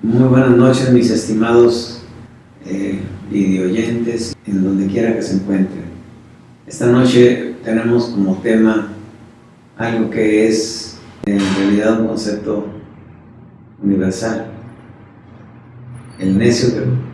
Muy buenas noches, mis estimados videoyentes, en donde quiera que se encuentren. Esta noche tenemos como tema algo que es en realidad un concepto universal: el necio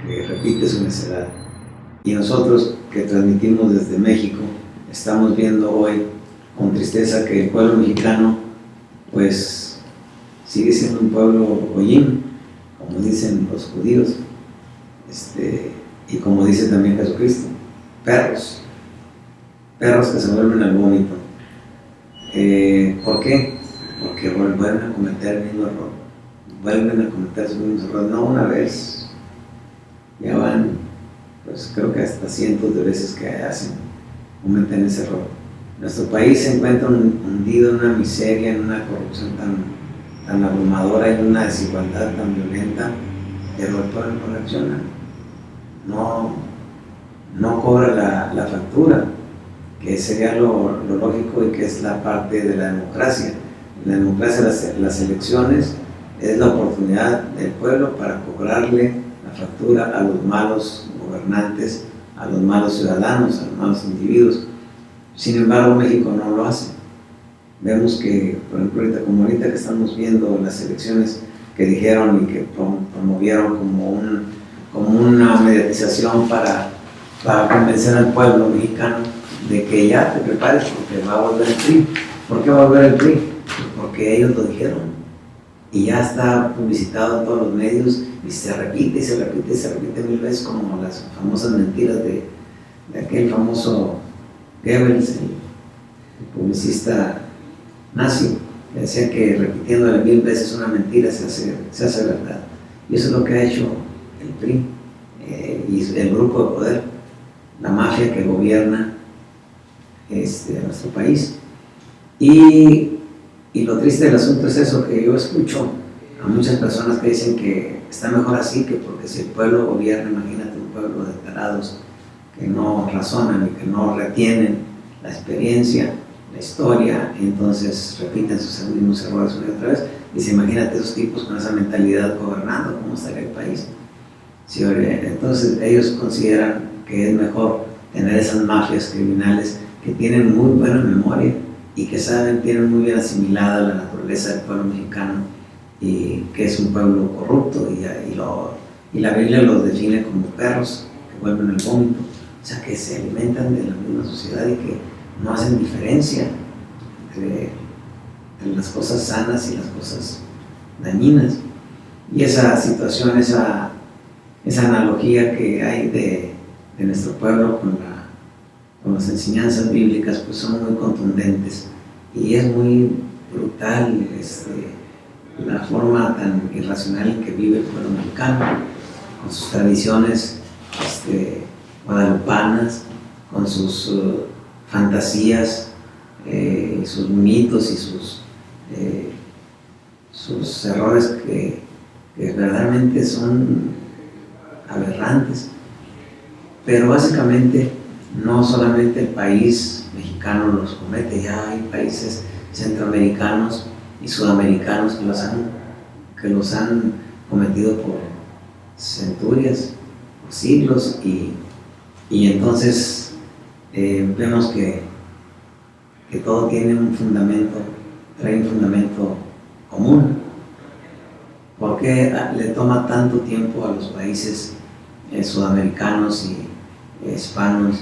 que repite su necedad. Y nosotros que transmitimos desde México estamos viendo hoy con tristeza que el pueblo mexicano pues sigue siendo un pueblo goyim, como dicen los judíos, y como dice también Jesucristo, perros que se vuelven al vómito. ¿Por qué? Porque vuelven a cometer el mismo error, vuelven a cometer sus mismos errores, no una vez, ya van, pues creo que hasta cientos de veces que cometen ese error. Nuestro país se encuentra hundido en una miseria, en una corrupción tan abrumadora, en una desigualdad tan violenta, pero el pueblo no reacciona, no cobra la factura, que sería lo lógico y que es la parte de la democracia. En la democracia, las elecciones es la oportunidad del pueblo para cobrarle la factura a los malos gobernantes, a los malos ciudadanos, a los malos individuos. Sin embargo, México no lo hace. Vemos que, por ejemplo, ahorita que estamos viendo las elecciones que dijeron y que promovieron como una mediatización para convencer al pueblo mexicano de que ya te prepares porque va a volver el PRI. ¿Por qué va a volver el PRI? Porque ellos lo dijeron y ya está publicitado en todos los medios y se repite y se repite y se repite mil veces, como las famosas mentiras de aquel famoso Goebbels, el publicista nazi, que decía que repitiéndole mil veces una mentira se hace verdad. Y eso es lo que ha hecho el PRI y el grupo de poder, la mafia que gobierna nuestro país. Y lo triste del asunto es eso, que yo escucho a muchas personas que dicen que está mejor así, que porque si el pueblo gobierna, imagínate un pueblo de tarados que no razonan y que no retienen la experiencia, la historia, y entonces repiten sus mismos errores una y otra vez. Dice, imagínate esos tipos con esa mentalidad gobernando, ¿cómo estaría el país? Sí, entonces ellos consideran que es mejor tener esas mafias criminales que tienen muy buena memoria y que tienen muy bien asimilada la naturaleza del pueblo mexicano, y que es un pueblo corrupto, y la Biblia los define como perros que vuelven al vómito, o sea, que se alimentan de la misma sociedad y que no hacen diferencia entre las cosas sanas y las cosas dañinas. Y esa situación, esa analogía que hay de nuestro pueblo con las enseñanzas bíblicas, pues son muy contundentes, y es muy brutal la forma tan irracional en que vive el pueblo mexicano, con sus tradiciones guadalupanas, con sus fantasías, sus mitos y sus errores que verdaderamente son aberrantes. Pero básicamente no solamente el país mexicano los comete, ya hay países centroamericanos y sudamericanos que los han cometido por centurias, por siglos, y entonces vemos que todo tiene trae un fundamento común. ¿Por qué le toma tanto tiempo a los países sudamericanos y hispanos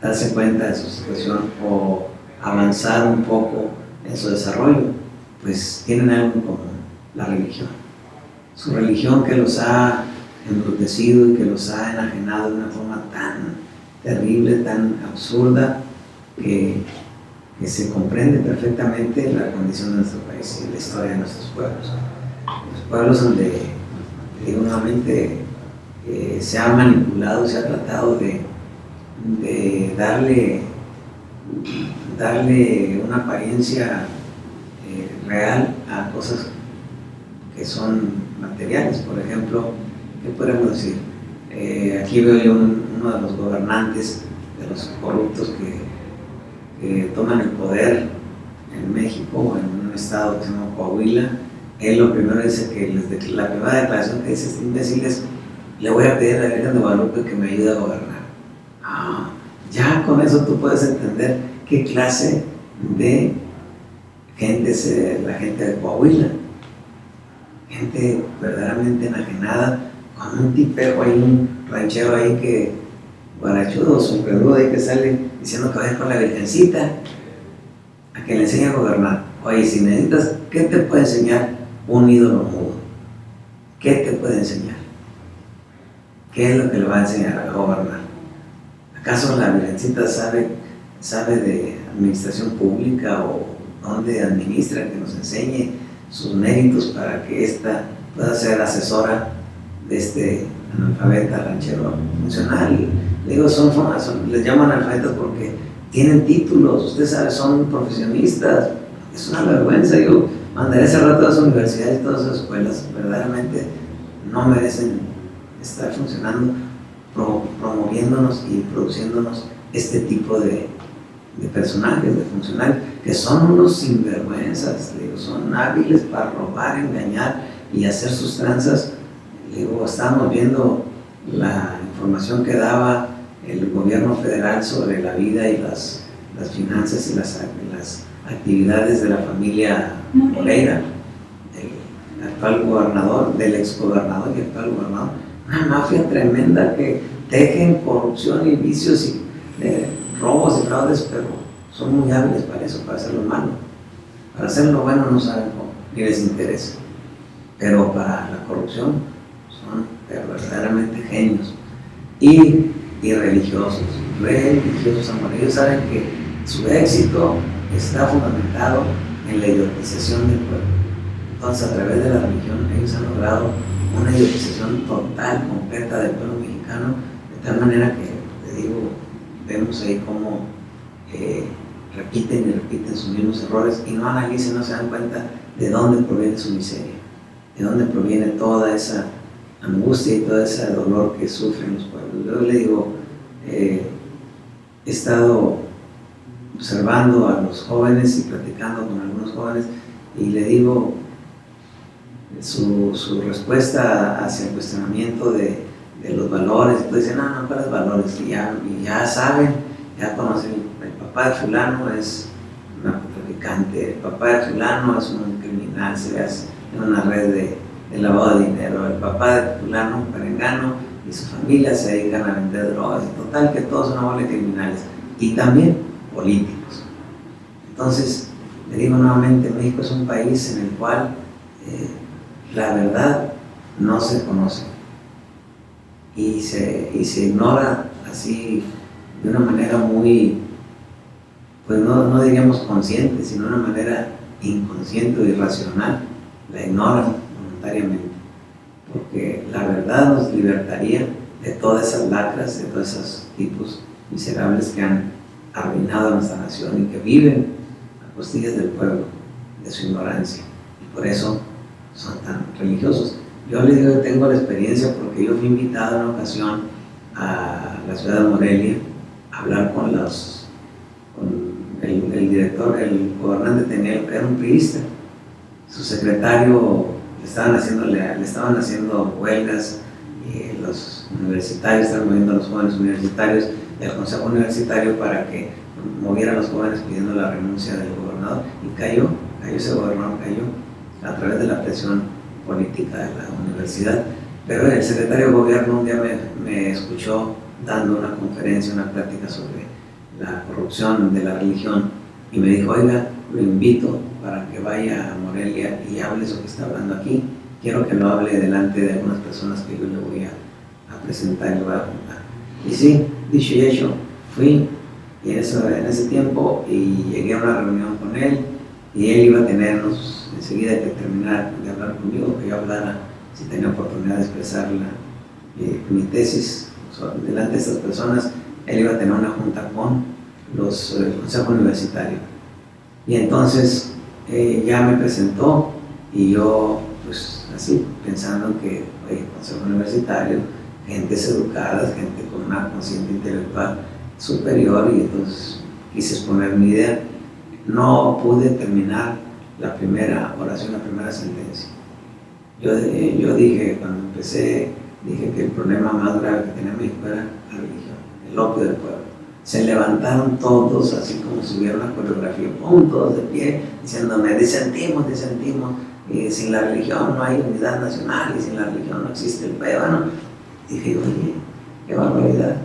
darse cuenta de su situación o avanzar un poco en su desarrollo? Pues tienen algo en común: la religión. Su religión, que los ha embrutecido y que los ha enajenado de una forma tan terrible, tan absurda, que se comprende perfectamente la condición de nuestro país y la historia de nuestros pueblos. Los pueblos donde, digo nuevamente, se ha manipulado, se ha tratado de darle una apariencia real a cosas que son materiales. Por ejemplo, ¿qué podemos decir? Aquí veo yo uno de los gobernantes, de los corruptos que toman el poder en México, en un estado que se llama Coahuila, él lo primero dice que la primera declaración que dice este imbécil es: le voy a pedir a la Virgen de Guadalupe que me ayude a gobernar. Ya con eso tú puedes entender qué clase de gente es la gente de Coahuila. Gente verdaderamente enajenada, con un tipejo ahí, un ranchero ahí que, guarachudo, sombrerudo ahí que sale diciendo que vaya con la Virgencita a que le enseñe a gobernar. Oye, si necesitas, ¿qué te puede enseñar un ídolo mudo? ¿Qué te puede enseñar? ¿Qué es lo que le va a enseñar a gobernar? ¿Acaso la Virgencita sabe de administración pública o dónde administra, que nos enseñe sus méritos para que ésta pueda ser asesora de este analfabeta ranchero funcional? Le digo, les llaman analfabetas porque tienen títulos, usted sabe, son profesionistas. Es una vergüenza. Yo mandaré hace rato a las universidades y todas esas escuelas, verdaderamente no merecen estar funcionando, promoviéndonos y produciéndonos este tipo de personajes, de funcionarios, que son unos sinvergüenzas. Digo, son hábiles para robar, engañar y hacer sus tranzas. Digo, estábamos viendo la información que daba el gobierno federal sobre la vida y las finanzas y las actividades de la familia Moreira, el actual gobernador, del exgobernador y actual gobernador. Una mafia tremenda que tejen corrupción y vicios y robos y fraudes, pero son muy hábiles para eso, para hacer lo malo. Para hacer lo bueno no saben cómo, ni les interesa. Pero para la corrupción son verdaderamente genios. Y religiosos amor. Ellos saben que su éxito está fundamentado en la idiotización del pueblo. Entonces, a través de la religión, ellos han logrado una idiotización total, completa del pueblo mexicano, de tal manera que, te digo, vemos ahí cómo repiten y repiten sus mismos errores y no analizan, no se dan cuenta de dónde proviene su miseria, de dónde proviene toda esa angustia y todo ese dolor que sufren los pueblos. Yo le digo, he estado observando a los jóvenes y platicando con algunos jóvenes y le digo, su respuesta hacia el cuestionamiento de los valores, entonces dicen, no, ¿cuáles valores? Y ya saben, ya conocen, el papá de fulano es un narcotraficante, el papá de fulano es un criminal, se ve en una red de lavado de dinero, el papá de fulano, perengano, y su familia se dedican a vender drogas, y total que todos son una bola de criminales, y también políticos. Entonces, le digo nuevamente, México es un país en el cual la verdad no se conoce y se ignora así de una manera muy, pues no diríamos consciente, sino de una manera inconsciente o irracional. La ignoran voluntariamente, porque la verdad nos libertaría de todas esas lacras, de todos esos tipos miserables que han arruinado a nuestra nación y que viven a costillas del pueblo, de su ignorancia, y por eso son tan religiosos. Yo les digo que tengo la experiencia porque yo fui invitado en una ocasión a la ciudad de Morelia a hablar con el director, el gobernante era un priista, su secretario le estaban haciendo huelgas y los universitarios estaban moviendo a los jóvenes universitarios del consejo universitario para que movieran a los jóvenes pidiendo la renuncia del gobernador, y cayó ese gobernador a través de la presión política de la universidad. Pero el secretario de gobierno un día me escuchó dando una conferencia, una plática sobre la corrupción de la religión, y me dijo, oiga, lo invito para que vaya a Morelia y hable eso que está hablando aquí. Quiero que lo hable delante de algunas personas que yo le voy a presentar y le voy a contar. Y sí, dicho y hecho, fui y en ese tiempo y llegué a una reunión con él, y él iba a tenernos enseguida que terminar de hablar conmigo, que yo hablara, si tenía oportunidad de expresar mi tesis delante de estas personas. Él iba a tener una junta con el consejo universitario, y entonces ya me presentó, y yo pues así pensando que el consejo universitario, gentes educadas, gente con una conciencia intelectual superior, y entonces quise exponer mi idea. No pude terminar la primera oración, la primera sentencia. Yo dije, cuando empecé, dije que el problema más grave que tenía México era la religión, el opio del pueblo. Se levantaron todos, así como si hubiera una coreografía, ¡pum!, todos de pie, diciéndome, disentimos, y sin la religión no hay unidad nacional, y sin la religión no existe el país. Bueno, dije, oye, qué barbaridad.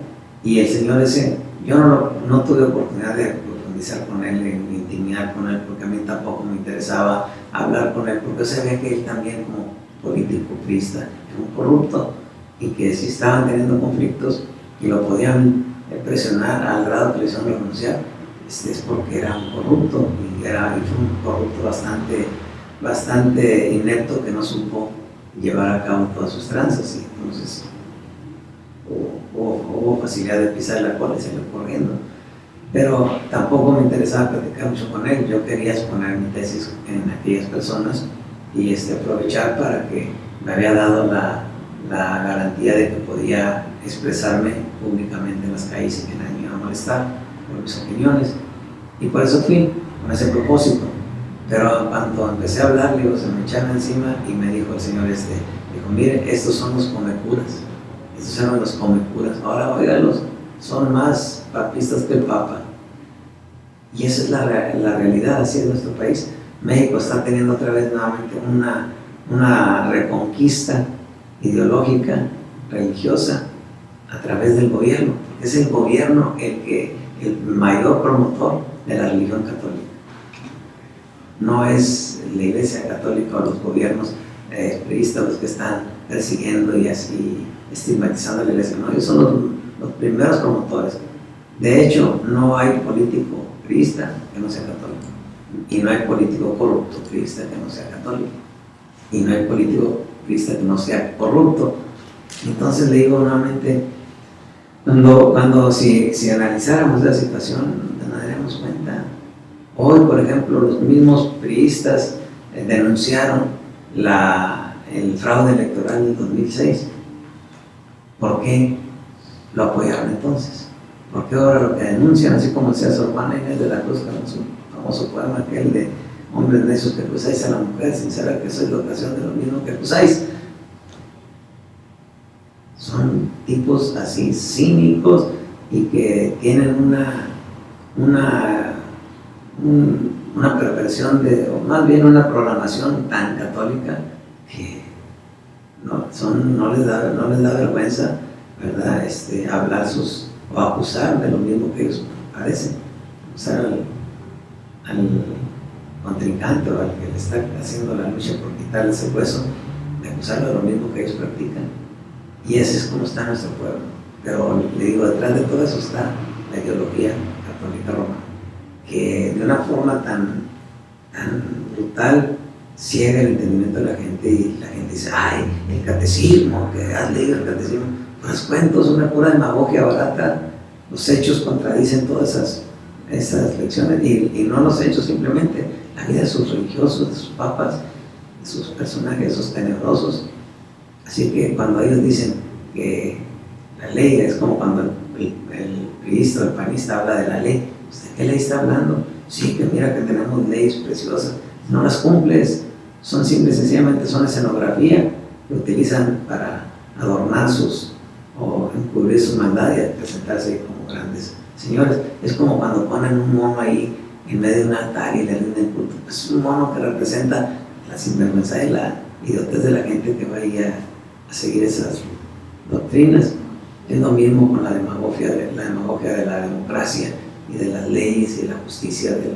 Y el señor ese, yo no tuve oportunidad de profundizar con él, en intimidar con él, porque a mí tampoco me interesaba hablar con él, porque yo sabía que él también, como político priista, era un corrupto, y que si estaban teniendo conflictos y lo podían presionar al grado que le hicieron renunciar, es porque era un corrupto, y fue un corrupto bastante inepto, que no supo llevar a cabo todas sus tranzas, y entonces hubo facilidad de pisar la cola y salir corriendo. Pero tampoco me interesaba platicar mucho con él. Yo quería exponer mi tesis en aquellas personas y aprovechar para que me había dado la garantía de que podía expresarme públicamente en las calles y que nadie me iba a molestar por mis opiniones. Y por eso fui, con ese propósito. Pero cuando empecé a hablar, se me echaron encima y me dijo el señor dijo, mire, estos son los comecuras. Estos eran los comecuras. Ahora, óigalos, son más papistas que el Papa. Y esa es la realidad, así es nuestro país. México está teniendo otra vez nuevamente una reconquista ideológica, religiosa, a través del gobierno. Es el gobierno el mayor promotor de la religión católica. No es la Iglesia Católica o los gobiernos priistas los que están persiguiendo y así estigmatizando a la Iglesia. No, ellos son los primeros promotores. De hecho, no hay político priista que no sea católico, y no hay político corrupto priista que no sea católico, y no hay político priista que no sea corrupto. Entonces le digo nuevamente, si analizáramos la situación, nos daríamos cuenta. Hoy, por ejemplo, los mismos priistas denunciaron el fraude electoral del 2006. ¿Por qué lo apoyaron entonces? ¿Por qué ahora lo que denuncian, así como decía Sor Juana Inés de la Cruz, con su famoso poema aquel de hombres necios que acusáis a la mujer sin saber que sois la ocasión de lo mismo que acusáis? Son tipos así cínicos y que tienen una perversión o más bien una programación tan católica que no les da vergüenza, ¿verdad? Hablar o acusar de lo mismo que ellos padecen, acusar al contrincante o al que le está haciendo la lucha por quitarle ese hueso, de acusarlo de lo mismo que ellos practican. Y ese es como está nuestro pueblo. Pero le digo, detrás de todo eso está la ideología católica romana, que de una forma tan brutal ciega el entendimiento de la gente, y la gente dice, ay, el catecismo, que has leído el catecismo. Pues cuentos, una pura demagogia barata. Los hechos contradicen todas esas lecciones, y no los hechos, simplemente la vida de sus religiosos, de sus papas, de sus personajes, esos tenebrosos. Así que cuando ellos dicen que la ley es como cuando el priista o el panista habla de la ley, ¿de qué ley está hablando? Sí, que mira que tenemos leyes preciosas, no las cumples, son sencillamente son escenografía que utilizan para adornar o encubrir su maldad y presentarse como grandes señores. Es como cuando ponen un mono ahí en medio de un altar y le rinden culto. Es un mono que representa la sinvergüenza y la idiotez de la gente que va ahí a seguir esas doctrinas. Es lo mismo con la demagogia de la democracia y de las leyes y la justicia de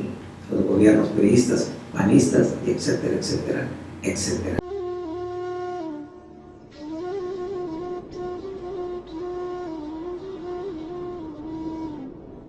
los gobiernos priistas, panistas, y etcétera, etcétera, etcétera.